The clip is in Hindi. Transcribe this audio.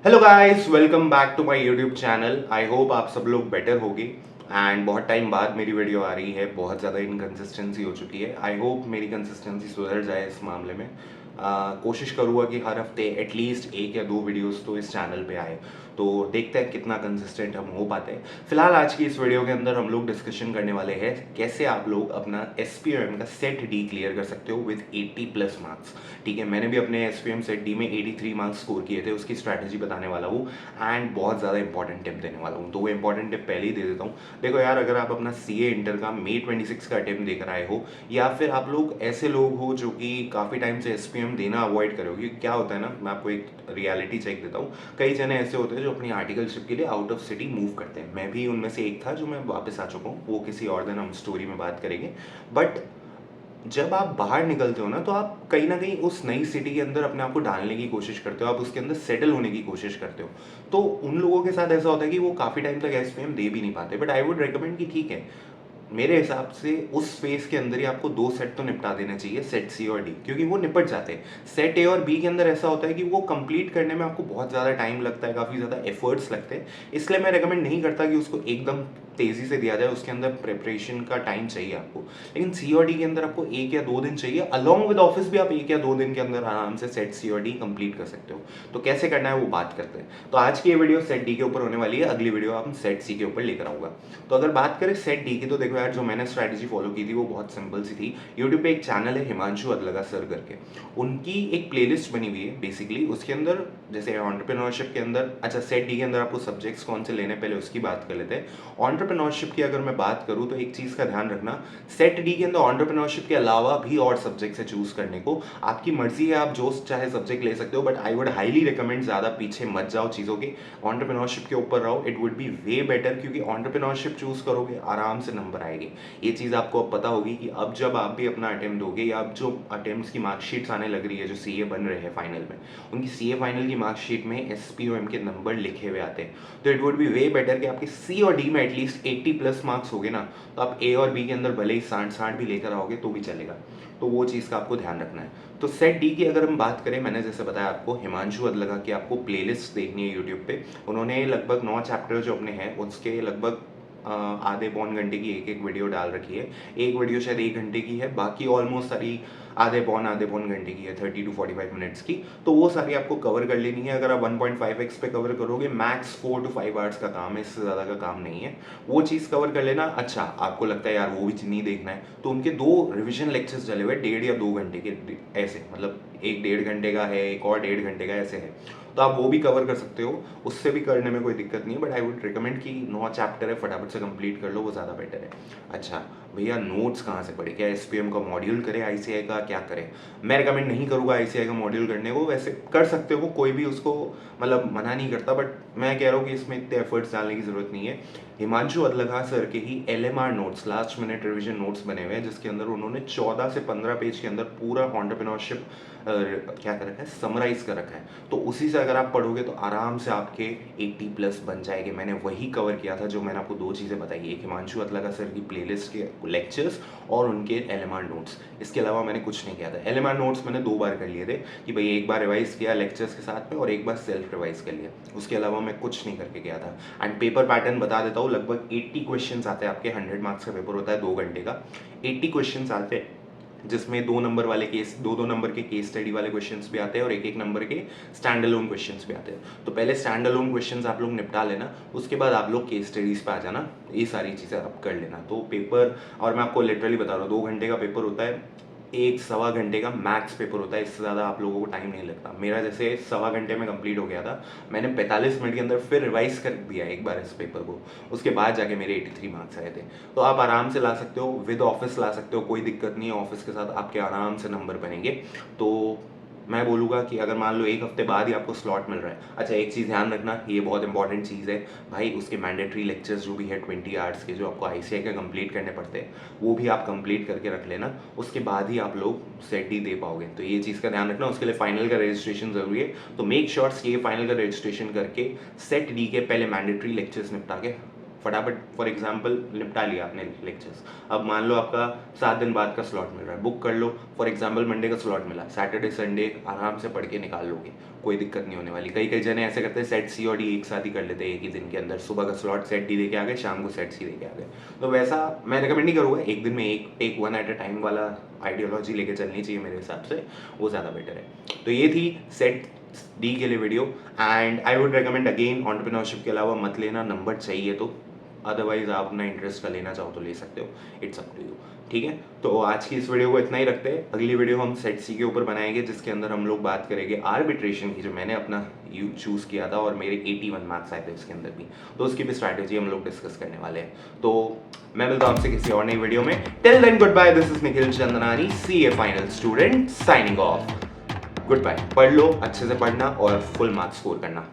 Hello guys, welcome back to my YouTube channel. I hope आप सब लोग बेटर होगे। एंड बहुत टाइम बाद मेरी वीडियो आ रही है, बहुत ज़्यादा इनकन्सिस्टेंसी हो चुकी है। आई होप मेरी कंसिस्टेंसी सुधर जाए इस मामले में। कोशिश करूँगा कि हर हफ्ते एटलीस्ट एक या दो वीडियोस तो इस चैनल पे आए। तो देखते हैं कितना कंसिस्टेंट हम हो पाते हैं। फिलहाल आज की इस वीडियो के अंदर हम लोग डिस्कशन करने वाले हैं कैसे आप लोग अपना एसपीओएम का सेट डी क्लियर कर सकते हो विद 80 प्लस मार्क्स। ठीक है, मैंने भी अपने एसपीएम सेट डी में 83 मार्क्स स्कोर किए थे, उसकी स्ट्रैटेजी बताने वाला हूँ एंड बहुत ज़्यादा इंपॉर्टेंट टिप देने वाला हूँ। तो वो इंपॉर्टेंट टिप पहले ही दे देता हूँ। देखो यार, अगर आप अपना सीए इंटर का मई 26 का अटेम्प्ट देकर आए हो, या फिर आप लोग ऐसे लोग हो जो कि काफ़ी टाइम से एसपीएम देना अवॉइड करो, क्योंकि क्या होता है ना, मैं आपको एक रियलिटी चेक देता हूँ। कई जने ऐसे होते हैं जो अपनी आर्टिकलशिप के लिए आउट ऑफ सिटी मूव करते हैं। मैं भी उनमें से एक था जो मैं वापस आ चुका हूँ, वो किसी और दिन हम स्टोरी में बात करेंगे। बट जब आप बाहर निकलते हो ना, तो आप कहीं ना कहीं उस नई सिटी के अंदर अपने आप को डालने की कोशिश करते हो, आप उसके अंदर सेटल होने की कोशिश करते हो। तो उन लोगों के साथ ऐसा होता है कि वो काफ़ी टाइम तक एसपीएम दे भी नहीं पाते। बट आई वुड रिकमेंड कि ठीक है, मेरे हिसाब से उस स्पेस के अंदर ही आपको दो सेट तो निपटा देना चाहिए, सेट सी और डी, क्योंकि वो निपट जाते हैं। सेट ए और बी के अंदर ऐसा होता है कि वो कंप्लीट करने में आपको बहुत ज़्यादा टाइम लगता है, काफ़ी ज़्यादा एफर्ट्स लगते हैं। इसलिए मैं रेकमेंड नहीं करता कि उसको एकदम तेज़ी से दिया जाए, उसके अंदर प्रिपरेशन का टाइम चाहिए आपको। लेकिन सी और डी के अंदर आपको एक या दो दिन चाहिए, अलॉन्ग विद ऑफिस भी आप एक या दो दिन के अंदर आराम से सेट सी और डी कंप्लीट कर सकते हो। तो कैसे करना है वो बात करते हैं। तो आज की ये वीडियो सेट डी के ऊपर होने वाली है, अगली वीडियो हम सेट सी के ऊपर लेकर आऊँगा। तो अगर बात करें सेट डी की, तो देखो यार, जो मैंने स्ट्रैटेजी फॉलो की थी वो बहुत सिंपल सी थी। यूट्यूब पे एक चैनल है हिमांशु अदलगा सर करके, उनकी एक प्लेलिस्ट बनी हुई है बेसिकली। उसके अंदर जैसे एंटरप्रेन्योरशिप के अंदर, अच्छा सेट डी के अंदर आपको सब्जेक्ट्स कौन से लेने, पहले उसकी बात कर लेते हैं। एंटरप्रेन्योरशिप की अगर मैं बात करूँ तो एक चीज़ का ध्यान रखना, सेट डी के अंदर एंटरप्रेन्योरशिप के अलावा भी और सब्जेक्ट्स है चूज करने को। आपकी मर्जी है, आप जो चाहे सब्जेक्ट ले सकते हो, but I would highly recommend ज़्यादा पीछे मत जाओ चीज़ों के, एंटरप्रेन्योरशिप के ऊपर रहो। It would be way better, क्योंकि एंटरप्रेन्योरशिप चूज करोगे आराम से नंबर आएंगे। ये चीज़ आपको अब पता होगी कि अब जब आप भी अपना अटेम्प्ट दोगे, या अब जो अटेम्प्ट्स की मार्कशीट्स आने लग रही है, जो सीए बन रहे हैं फाइनल में, उनकी सीए फाइनल की मार्कशीट में एसपीओएम के नंबर लिखे हुए आते हैं। तो it would be way better कि आपके सी और डी में एटलीस्ट 80 प्लस मार्क्स हो गए ना, तो आप ए और बी के अंदर भले ही 60-60 भी लेकर आओगे तो भी चलेगा। तो वो चीज़ का आपको ध्यान रखना है। तो सेट डी की अगर हम बात करें, मैंने जैसे बताया आपको, हिमांशु अदलगा की आपको प्लेलिस्ट देखनी है यूट्यूब पे। उन्होंने लगभग 9 चैप्टर जो अपने हैं उसके लगभग आधे पौन घंटे की एक एक वीडियो डाल रखी है। एक वीडियो शायद 1 घंटे की है, बाकी ऑलमोस्ट सारी आधे पौन घंटे की है, 30 to 45 मिनट्स की। तो वो सारी आपको कवर कर लेनी है। अगर आप 1.5x पे कवर करोगे, मैक्स 4 to 5 आवर्स का काम है, इससे ज़्यादा का काम नहीं है। वो चीज़ कवर कर लेना। अच्छा, आपको लगता है यार वो भी नहीं देखना है, तो उनके दो रिविजन लेक्चर्स डले हुए 1.5 या 2 घंटे के, ऐसे मतलब एक 1.5 घंटे का है, एक और 1.5 घंटे का, ऐसे है। तो आप वो भी कवर कर सकते हो, उससे भी करने में कोई दिक्कत नहीं है। बट आई वुड रिकमेंड कि 9 चैप्टर है, फटाफट से कंप्लीट कर लो, वो ज़्यादा बेटर है। अच्छा भैया, नोट्स कहाँ से पढ़े? क्या एसपीएम का मॉड्यूल करें, आईसीआई का क्या करें? मैं रिकमेंड नहीं करूँगा आईसीआई का मॉड्यूल करने को। वैसे कर सकते हो, कोई भी उसको मतलब मना नहीं करता, बट मैं कह रहा हूँ कि इसमें इतने एफर्ट्स डालने की ज़रूरत नहीं है। हिमांशु अदलगा सर के ही LMR notes, last minute revision notes बने हुए हैं, जिसके अंदर उन्होंने 14 से 15 पेज के अंदर पूरा एंटरप्रेन्योरशिप क्या कर रखा है, समराइज कर रखा है। तो उसी से अगर आप पढ़ोगे तो आराम से आपके 80 प्लस बन जाएंगे। मैंने वही कवर किया था, जो मैंने आपको दो चीज़ें बताई, एक हिमांशु अदलगा सर की प्लेलिस्ट के लेक्चर्स और उनके एलएमआर नोट्स। इसके अलावा मैंने कुछ नहीं किया था। एलएमआर नोट्स मैंने 2 बार कर लिए थे, कि भाई एक बार रिवाइज किया लेक्चर्स के साथ में और एक बार सेल्फ रिवाइज कर लिया। उसके अलावा मैं कुछ नहीं करके गया था। एंड पेपर पैटर्न बता देता हूँ, लगभग 80 क्वेश्चन आते हैं आपके। 100 मार्क्स का पेपर होता है, 2 घंटे का। 80 क्वेश्चन आते हैं, जिसमें 2 नंबर वाले केस, 2-2 नंबर के केस स्टडी वाले क्वेश्चंस भी आते हैं और 1-1 नंबर के स्टैंड अलोन क्वेश्चंस भी आते हैं। तो पहले स्टैंड अलोन क्वेश्चंस आप लोग निपटा लेना, उसके बाद आप लोग केस स्टडीज पे आ जाना। ये सारी चीज़ें आप कर लेना। तो पेपर, और मैं आपको लिटरली बता रहा हूँ, 2 घंटे का पेपर होता है, 1 सवा घंटे का मैक्स पेपर होता है, इससे ज़्यादा आप लोगों को टाइम नहीं लगता। मेरा जैसे सवा घंटे में कंप्लीट हो गया था, मैंने 45 मिनट के अंदर फिर रिवाइज कर दिया एक बार इस पेपर को, उसके बाद जाके मेरे 83 मार्क्स आए थे। तो आप आराम से ला सकते हो, विद ऑफिस ला सकते हो, कोई दिक्कत नहीं है। ऑफिस के साथ आपके आराम से नंबर बनेंगे। तो मैं बोलूँगा कि अगर मान लो एक हफ्ते बाद ही आपको स्लॉट मिल रहा है, अच्छा एक चीज़ ध्यान रखना, ये बहुत इंपॉर्टेंट चीज़ है भाई, उसके मैंडेटरी लेक्चर्स जो भी है 20 आवर्स के, जो आपको आईसीआई के कंप्लीट करने पड़ते हैं, वो भी आप कंप्लीट करके रख लेना। उसके बाद ही आप लोग सेट डी दे पाओगे। तो ये चीज़ का ध्यान रखना। उसके लिए फाइनल का रजिस्ट्रेशन ज़रूरी है। तो मेक श्योर ये फाइनल का रजिस्ट्रेशन करके सेट डी के पहले मैंडेटरी लेक्चर्स निपटा के फटाफट फॉर एग्जांपल निपटा लिया आपने लेक्चर्स। अब मान लो आपका 7 दिन बाद का स्लॉट मिल रहा है, बुक कर लो। फॉर एग्जांपल मंडे का स्लॉट मिला, सैटरडे संडे आराम से पढ़ के निकाल लोगे, कोई दिक्कत नहीं होने वाली। कई कई जने ऐसे करते हैं सेट सी और डी एक साथ ही कर लेते हैं एक ही दिन के अंदर, सुबह का स्लॉट सेट डी दे के आ गए, शाम को सेट सी दे के आ गए। तो वैसा मैं रिकमेंड नहीं करूँगा, एक दिन में एक take one at a time वाला आइडियोलॉजी लेके चलनी चाहिए मेरे हिसाब से, वो ज़्यादा बेटर है। तो ये थी सेट डी के लिए video, and I would recommend again entrepreneurship के अलावा मत लेना, नंबर चाहिए तो, अदरवाइज आप अपना इंटरेस्ट का लेना चाहो तो ले सकते हो, इट्स अप टू यू। ठीक है, तो आज की इस वीडियो को इतना ही रखते हैं। अगली वीडियो हम सेट सी के ऊपर बनाएंगे, जिसके अंदर हम लोग बात करेंगे आर्बिट्रेशन की, जो मैंने अपना चूज़ किया था और मेरे 81 मार्क्स आए थे उसके अंदर भी, तो उसकी भी स्ट्रैटेजी हम लोग डिस्कस करने वाले हैं। तो मैं मिलता हूं आपसे किसी और नई वीडियो में। Till then good bye, this is Nikhil Chandnani, CA final student, signing off. Good bye. पढ़ लो, अच्छे से पढ़ना और फुल मार्क्स स्कोर करना।